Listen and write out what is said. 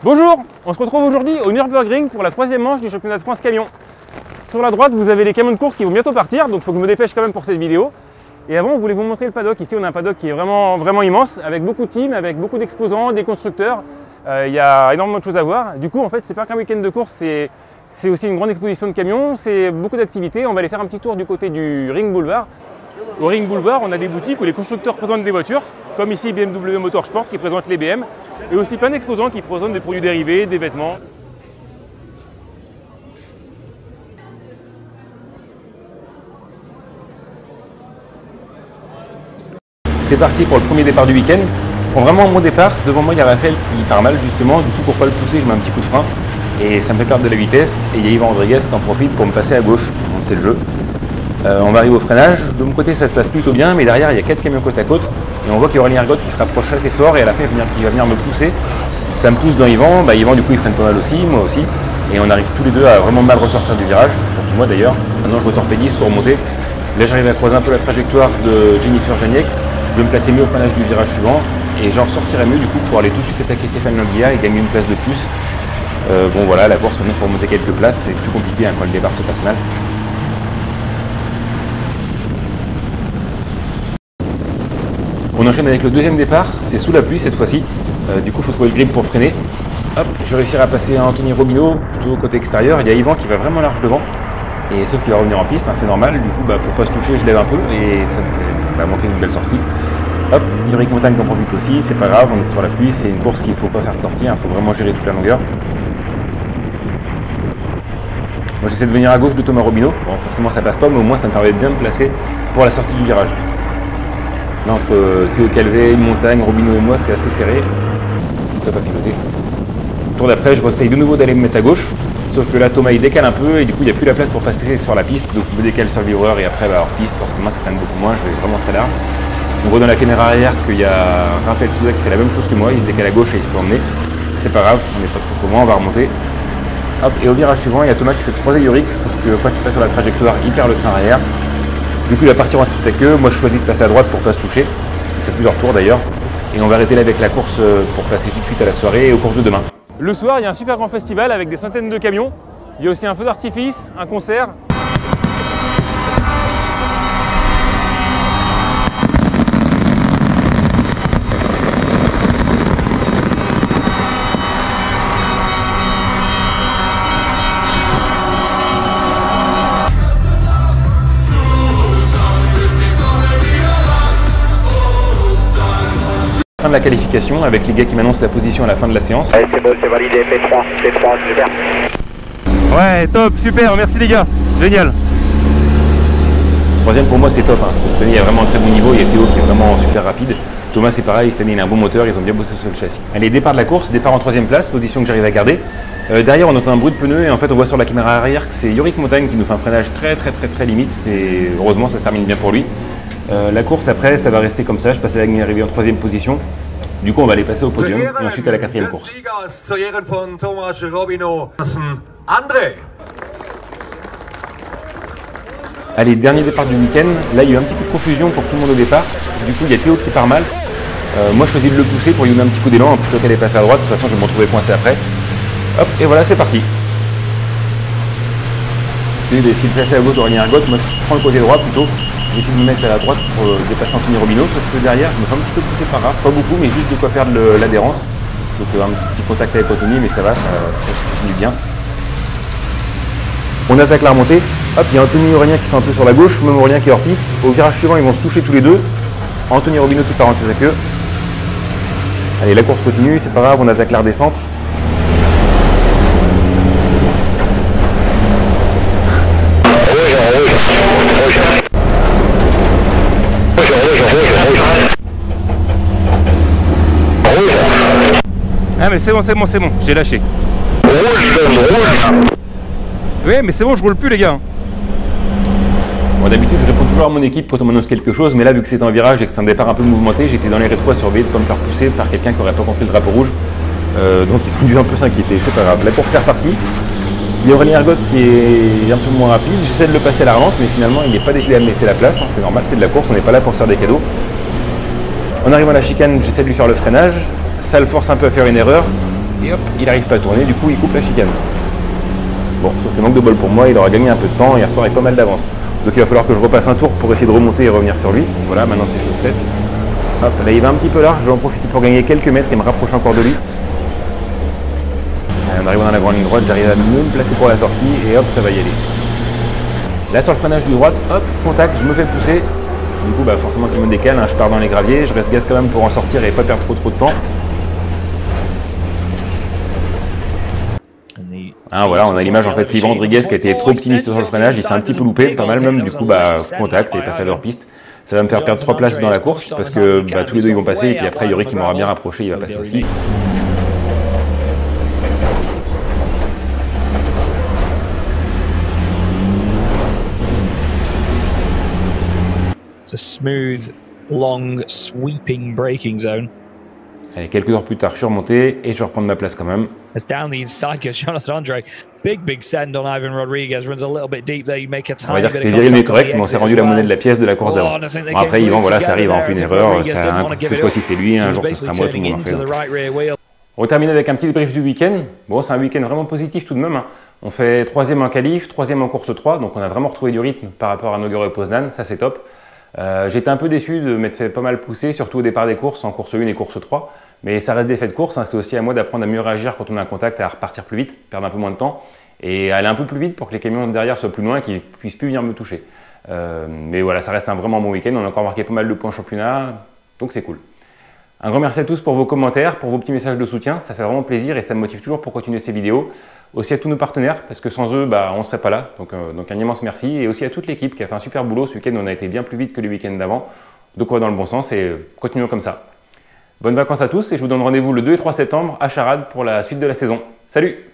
Bonjour, on se retrouve aujourd'hui au Nürburgring pour la 3e manche du championnat de France camion. Sur la droite, vous avez les camions de course qui vont bientôt partir, donc il faut que je me dépêche quand même pour cette vidéo. Et avant, on voulait vous montrer le paddock. Ici, on a un paddock qui est vraiment immense, avec beaucoup de teams, avec beaucoup d'exposants, des constructeurs. Il y a énormément de choses à voir. Du coup, en fait, c'est pas qu'un week-end de course, c'est aussi une grande exposition de camions, c'est beaucoup d'activités. On va aller faire un petit tour du côté du Ring Boulevard. Au Ring Boulevard, on a des boutiques où les constructeurs présentent des voitures, comme ici BMW Motorsport qui présente les BM, et aussi plein d'exposants qui présentent des produits dérivés, des vêtements. C'est parti pour le premier départ du week-end. Je prends vraiment mon départ. Devant moi, il y a Raphaël qui part mal justement. Du coup, pour pas le pousser, je mets un petit coup de frein et ça me fait perdre de la vitesse. Et il y a Yvan Rodriguez qui en profite pour me passer à gauche. Bon, c'est le jeu. On va arriver au freinage. De mon côté, ça se passe plutôt bien, mais derrière, il y a 4 camions côte à côte. Et on voit qu'il y a Aurélien Ergotte qui se rapproche assez fort et à la fin, il va venir me pousser. Ça me pousse dans Yvan. Yvan, du coup, il freine pas mal aussi, moi aussi. Et on arrive tous les deux à vraiment mal ressortir du virage, surtout moi d'ailleurs. Maintenant, je ressors pédiste pour remonter. Là, j'arrive à croiser un peu la trajectoire de Jennifer Janiek. Je vais me placer mieux au freinage du virage suivant et j'en ressortirai mieux du coup pour aller tout de suite attaquer Stéphane Languilla et gagner une place de plus. Bon voilà, la course maintenant il faut remonter quelques places, c'est plus compliqué quand le départ se passe mal. On enchaîne avec le deuxième départ, c'est sous la pluie cette fois-ci. Du coup il faut trouver le grip pour freiner. Hop, je vais réussir à passer à Anthony Robineau, plutôt côté extérieur. Il y a Yvan qui va vraiment large devant. Et sauf qu'il va revenir en piste, c'est normal, du coup pour pas se toucher je lève un peu et ça me fait manquer une belle sortie. Hop, Yorick Montagne en profite aussi, c'est pas grave, on est sur la pluie, c'est une course qu'il ne faut pas faire de sortie, il faut vraiment gérer toute la longueur. Moi j'essaie de venir à gauche de Thomas Robineau, bon forcément ça passe pas, mais au moins ça me permet de bien me placer pour la sortie du virage. Là entre Théo Calvet, Montagne, Robineau et moi c'est assez serré, c'est top à piloter. Tour d'après je essaye de nouveau d'aller me mettre à gauche. Sauf que là Thomas il décale un peu et du coup il n'y a plus la place pour passer sur la piste, donc je me décale sur le livreur et après hors piste, forcément ça freine beaucoup moins, je vais vraiment très large. On voit dans la caméra arrière qu'il y a Raphaël Souza qui fait la même chose que moi, il se décale à gauche et il se fait emmener. C'est pas grave, on n'est pas trop loin, on va remonter. Hop, et au virage suivant, il y a Thomas qui s'est croisé Yorick, sauf que quand il passe sur la trajectoire, il perd le train arrière. Du coup il va partir en tête avec eux, moi je choisis de passer à droite pour pas se toucher, il fait plusieurs tours d'ailleurs. Et on va arrêter là avec la course pour passer tout de suite à la soirée et aux courses de demain. Le soir, il y a un super grand festival avec des centaines de camions. Il y a aussi un feu d'artifice, un concert. Fin de la qualification avec les gars qui m'annoncent la position à la fin de la séance. Allez, c'est bon, c'est validé, P3, super. Ouais, top, super, merci les gars, génial. Troisième pour moi c'est top, parce que cette année il y a vraiment un très bon niveau, il y a Théo qui est vraiment super rapide. Thomas c'est pareil, cette année il a un bon moteur, ils ont bien bossé sur le châssis. Allez, départ de la course, départ en 3e place, position que j'arrive à garder. Derrière on entend un bruit de pneus et en fait on voit sur la caméra arrière que c'est Yorick Montagne qui nous fait un freinage très limite, mais heureusement ça se termine bien pour lui. La course après ça va rester comme ça, je passe à la ligne d'arrivée en 3e position. Du coup on va aller passer au podium et ensuite à la 4e course. Allez, dernier départ du week-end, là il y a eu un petit peu de confusion pour tout le monde au départ. Du coup il y a Théo qui part mal. Moi je choisis de le pousser pour lui donner un petit coup d'élan plutôt qu'elle est passée à droite, de toute façon je vais me retrouver coincé après. Hop, et voilà c'est parti. Je vais essayer de passer à gauche d'Aurélien Ergotte, moi je prends le côté droit plutôt. Je vais essayer de me mettre à la droite pour dépasser Anthony Robineau, sauf que derrière je me fais un petit peu pousser par Raph, pas beaucoup mais juste de quoi perdre l'adhérence. Donc un petit contact avec Anthony mais ça va, ça continue bien. On attaque la remontée. Hop, il y a Anthony et Aurélien qui sont un peu sur la gauche, même Aurélien qui est hors piste. Au virage suivant, ils vont se toucher tous les deux. Anthony Robineau qui part en tête avec eux. Allez, la course continue, c'est pas grave, on attaque la redescente. Ah mais c'est bon, j'ai lâché. Oui mais c'est bon, je roule plus les gars. Bon, d'habitude je réponds toujours à mon équipe quand on m'annonce quelque chose, mais là vu que c'est un virage et que c'est un départ un peu mouvementé, j'étais dans les rétros à surveiller de ne pas me faire pousser par quelqu'un qui n'aurait pas compris le drapeau rouge. Donc ils ont dû un peu s'inquiéter, c'est pas grave. La course est repartie. Il y a Aurélien Ergotte qui est un peu moins rapide, j'essaie de le passer à la relance, mais finalement il n'est pas décidé à me laisser la place, c'est normal, c'est de la course, on n'est pas là pour faire des cadeaux. On arrive à la chicane, j'essaie de lui faire le freinage, ça le force un peu à faire une erreur. Et hop, il n'arrive pas à tourner, du coup il coupe la chicane. Bon, sauf que manque de bol pour moi, il aura gagné un peu de temps et il ressort avec pas mal d'avance. Donc il va falloir que je repasse un tour pour essayer de remonter et revenir sur lui. Voilà, maintenant c'est chose faite. Hop, là il va un petit peu large, je vais en profiter pour gagner quelques mètres et me rapprocher encore de lui. En arrivant dans la grande ligne droite, j'arrive à mieux me placer pour la sortie et hop, ça va y aller. Là sur le freinage du droite, hop, contact, je me fais pousser. Du coup, bah, forcément je me décale, hein, je pars dans les graviers, je reste gaz quand même pour en sortir et pas perdre trop de temps. Ah, voilà, on a l'image en fait, c'est Yvan Rodriguez qui a été trop optimiste sur le freinage, il s'est un petit peu loupé, pas mal même, du coup bah contact et passage hors piste. Ça va me faire perdre 3 places dans la course parce que bah, tous les deux ils vont passer et puis après Yori qui m'aura bien rapproché, il va passer aussi. It's a smooth, long, sweeping braking zone. Allez, quelques heures plus tard, je suis remonté et je vais reprendre ma place quand même. It's down the inside because Jonathan Andre, big send on Ivan Rodriguez, runs a little bit deep there, you make a On va tiny dire que bit c'était of viril mais contact on the correct, mais on s'est exit rendu as la well. monnaie de la pièce de la course d'avant. Bon, après Yvan, voilà, ça arrive, on fait une erreur, cette fois-ci c'est lui, un jour ce sera moi, tout le monde en fait. On termine avec un petit débrief du week-end. Bon, c'est un week-end vraiment positif tout de même, hein. On fait 3e en qualif, 3e en course 3, donc on a vraiment retrouvé du rythme par rapport à Nogaro et Poznan, ça c'est top. J'étais un peu déçu de m'être fait pas mal pousser, surtout au départ des courses, en course 1 et course 3. Mais ça reste des faits de course, hein. C'est aussi à moi d'apprendre à mieux réagir quand on a un contact, à repartir plus vite, perdre un peu moins de temps et aller un peu plus vite pour que les camions derrière soient plus loin et qu'ils ne puissent plus venir me toucher. Mais voilà, ça reste un vraiment bon week-end, on a encore marqué pas mal de points en championnat, donc c'est cool. Un grand merci à tous pour vos commentaires, pour vos petits messages de soutien, ça fait vraiment plaisir et ça me motive toujours pour continuer ces vidéos. Aussi à tous nos partenaires, parce que sans eux, bah, on ne serait pas là, donc un immense merci. Et aussi à toute l'équipe qui a fait un super boulot, ce week-end on a été bien plus vite que le week-end d'avant, donc on va dans le bon sens et continuons comme ça. Bonnes vacances à tous et je vous donne rendez-vous le 2 et 3 septembre à Charade pour la suite de la saison. Salut!